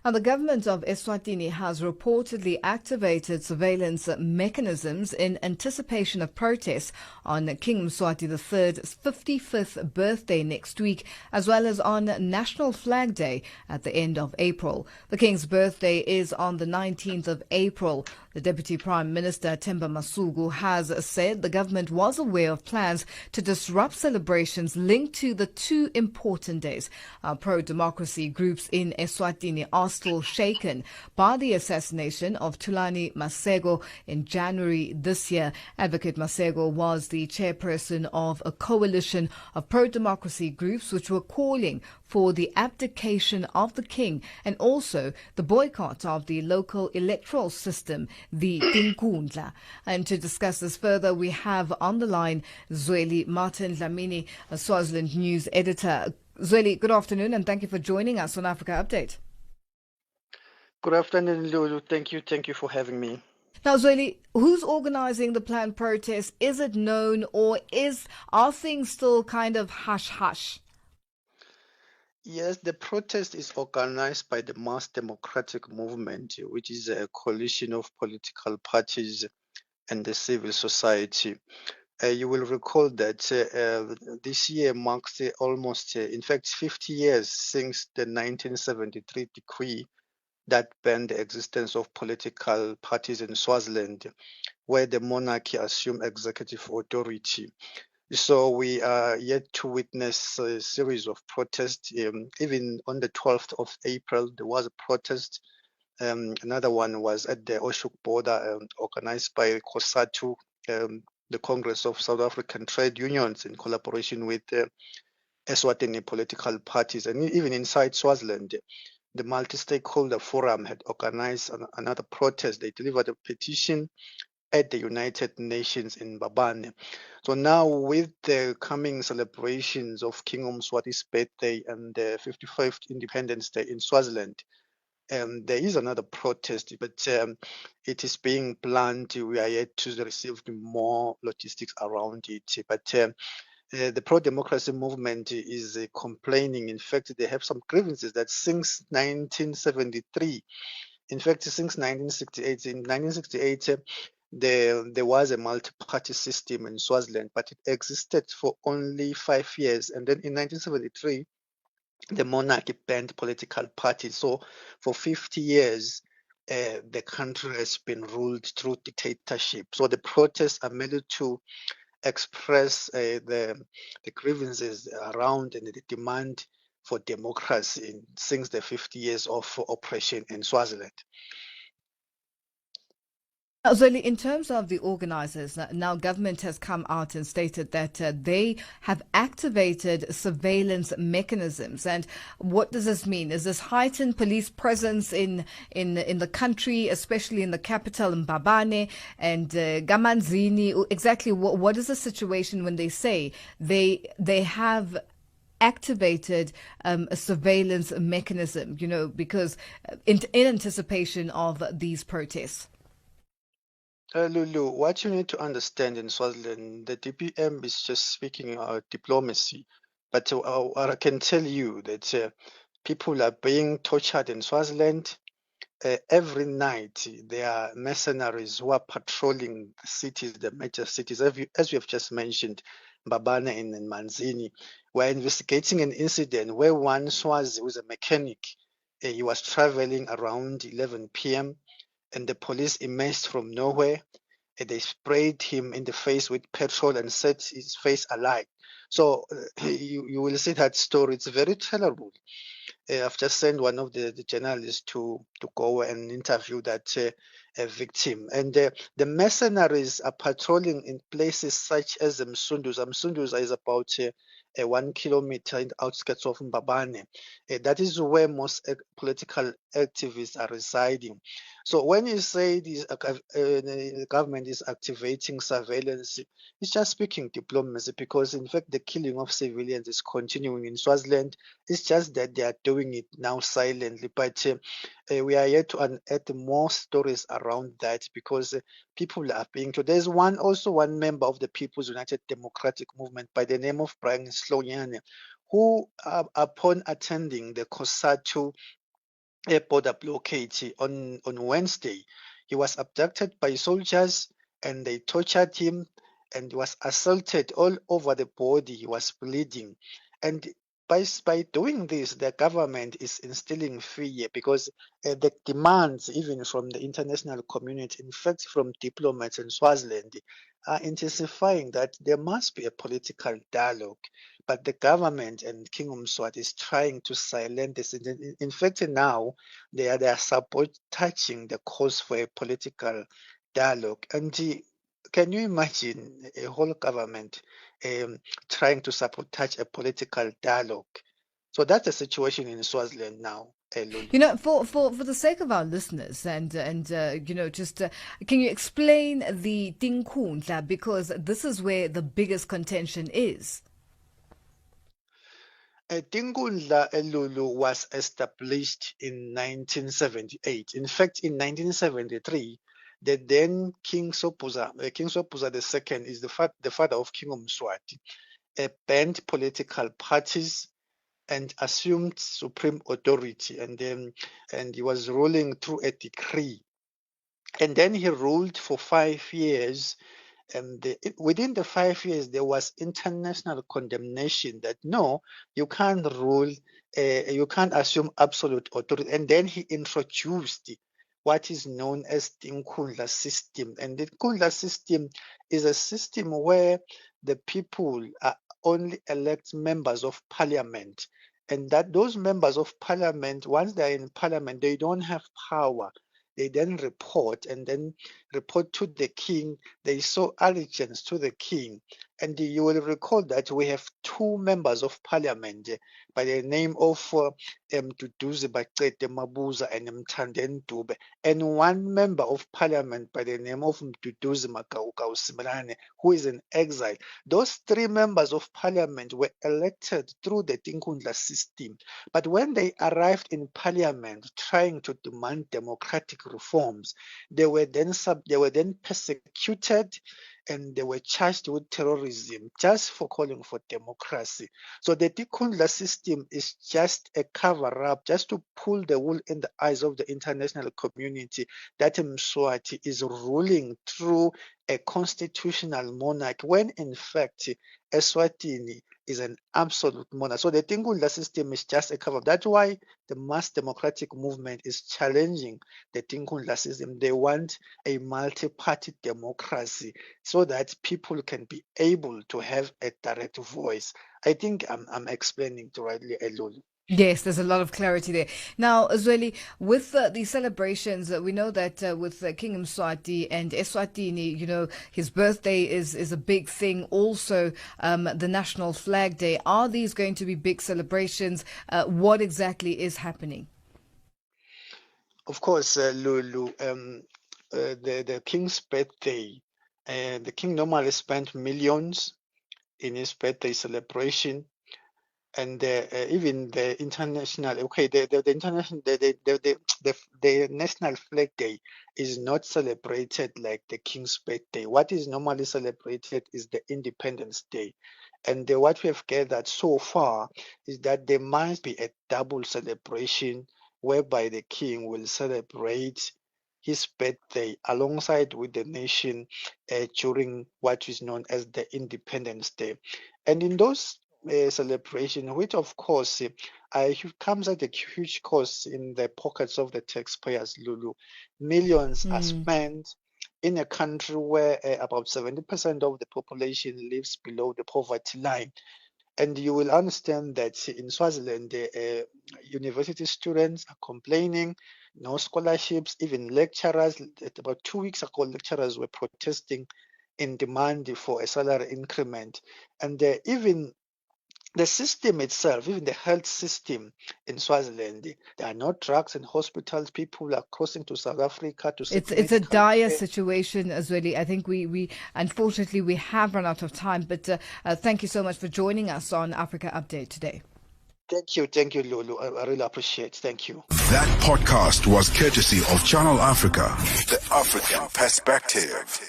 Now, the government of Eswatini has reportedly activated surveillance mechanisms in anticipation of protests on King Mswati III's 55th birthday next week, as well as on National Flag Day at the end of April. The King's birthday is on the 19th of April. The Deputy Prime Minister, Themba Masuku, has said the government was aware of plans to disrupt celebrations linked to the two important days. Pro-democracy groups in Eswatini are still shaken by the assassination of Thulani Masego in January this year. Advocate Masego was the chairperson of a coalition of pro-democracy groups which were calling for the abdication of the king and also the boycott of the local electoral system, the Tinkundla. And to discuss this further, we have on the line Zwemart Dlamini, a Swaziland news editor. Zweli, good afternoon and thank you for joining us on Africa Update. Good afternoon, Lulu. Thank you for having me. Now, Zweli, who's organizing the planned protest? Is it known, or are things still kind of hush-hush? Yes, the protest is organized by the Mass Democratic Movement, which is a coalition of political parties and the civil society. You will recall that this year marks almost, in fact, 50 years since the 1973 decree that banned the existence of political parties in Swaziland, where the monarchy assumed executive authority. So we are yet to witness a series of protests. Even on the 12th of April, there was a protest. Another one was at the Oshuk border, organized by COSATU, the Congress of South African Trade Unions, in collaboration with Eswatini political parties. And even inside Swaziland, the multi-stakeholder forum had organized another protest. They delivered a petition at the United Nations in Mbabane. So now, with the coming celebrations of King Mswati's birthday and the 55th Independence Day in Swaziland, there is another protest, but it is being planned. We are yet to receive more logistics around it. But the pro-democracy movement is complaining. In fact, they have some grievances that since 1973, in fact, since 1968, in 1968, there was a multi-party system in Swaziland, but it existed for only 5 years. And then in 1973, the monarchy banned political parties. So for 50 years, the country has been ruled through dictatorship. So the protests are merely to express the grievances around and the demand for democracy since the 50 years of oppression in Swaziland. Zoli, in terms of the organizers, now government has come out and stated that they have activated surveillance mechanisms. And what does this mean? Is this heightened police presence in the country, especially in the capital, Mbabane and Gamanzini? Exactly what is the situation when they say they have activated a surveillance mechanism, because in anticipation of these protests? Lulu, what you need to understand in Swaziland, the DPM is just speaking diplomacy. But what I can tell you that people are being tortured in Swaziland. Every night, there are mercenaries who are patrolling the cities, the major cities, as you have just mentioned, Mbabane and Manzini. We're investigating an incident where one Swazi was a mechanic. He was traveling around 11 p.m. and the police emerged from nowhere, and they sprayed him in the face with petrol and set his face alight. So you will see that story. It's very terrible. I've just sent one of the journalists to go and interview that a victim. And the mercenaries are patrolling in places such as Msunduza. Msunduza is about 1 kilometer in the outskirts of Mbabane. That is where most political activists are residing. So when you say the government is activating surveillance, it's just speaking diplomacy, because in fact the killing of civilians is continuing in Swaziland. It's just that they are doing it now silently. But we are yet to unearth more stories around that, because people are being killed. There's one member of the People's United Democratic Movement by the name of Brian Slonyane, who upon attending the COSATU border blockade on Wednesday. He was abducted by soldiers and they tortured him and was assaulted all over the body. He was bleeding. And by doing this, the government is instilling fear because the demands, even from the international community, in fact, from diplomats in Swaziland, are intensifying that there must be a political dialogue. But the government and King Mswati is trying to silence this. In fact, now they are sabotaging the cause for a political dialogue. And can you imagine a whole government trying to sabotage a political dialogue? So that's the situation in Swaziland now, Lulu. You know, for the sake of our listeners, just can you explain the Tinkundla, because this is where the biggest contention is. Tinkundla Lulu was established in 1978. In fact, in 1973, the then King Sopuza II is the father of King Mswati, banned political parties and assumed supreme authority, and he was ruling through a decree. And then he ruled for 5 years, and within the 5 years there was international condemnation that no, you can't rule, you can't assume absolute authority. And then he introduced what is known as the Nkundla system. And the Nkundla system is a system where the people only elect members of parliament, and that those members of parliament, once they're in parliament, they don't have power. They then report to the king. They show allegiance to the king. And you will recall that we have 2 members of parliament by the name of Duduzi Baqede Mabuza and Mthandeni Dube, and 1 member of parliament by the name of Duduzi Magaukau Simrane, who is in exile. Those 3 members of parliament were elected through the Tinkundla system. But when they arrived in parliament trying to demand democratic reforms, they were then persecuted, and they were charged with terrorism just for calling for democracy. So the Tinkundla system is just a cover-up, just to pull the wool in the eyes of the international community that Mswati is ruling through a constitutional monarch, when in fact Eswatini is an absolute monarch. So the Tinkundla system is just a cover-up. That's why the mass democratic movement is challenging the Tinkundla system. They want a multi-party democracy so that people can be able to have a direct voice. I think I'm explaining to rightly, Elul. Yes, there's a lot of clarity there. Now, Zweli, with the celebrations, we know that with King Mswati and Eswatini, you know, his birthday is a big thing. Also, the National Flag Day. Are these going to be big celebrations? What exactly is happening? Of course, Lulu, the king's birthday, the king normally spent millions in his birthday celebration. And even the international, the international, the National Flag Day is not celebrated like the King's birthday. What is normally celebrated is the Independence Day. And what we have gathered so far is that there must be a double celebration whereby the King will celebrate his birthday alongside with the nation during what is known as the Independence Day. And in those celebration, which of course comes at a huge cost in the pockets of the taxpayers, Lulu. Millions are spent in a country where about 70% of the population lives below the poverty line. And you will understand that in Swaziland, university students are complaining, no scholarships, even lecturers. About 2 weeks ago, lecturers were protesting in demand for a salary increment. And even the system itself, even the health system in Swaziland, there are no drugs in hospitals. People are crossing to South Africa to seek It's a dire care. situation, as really. I think we unfortunately we have run out of time. But thank you so much for joining us on Africa Update today. Thank you, Lulu. I really appreciate it. Thank you. That podcast was courtesy of Channel Africa, the African perspective.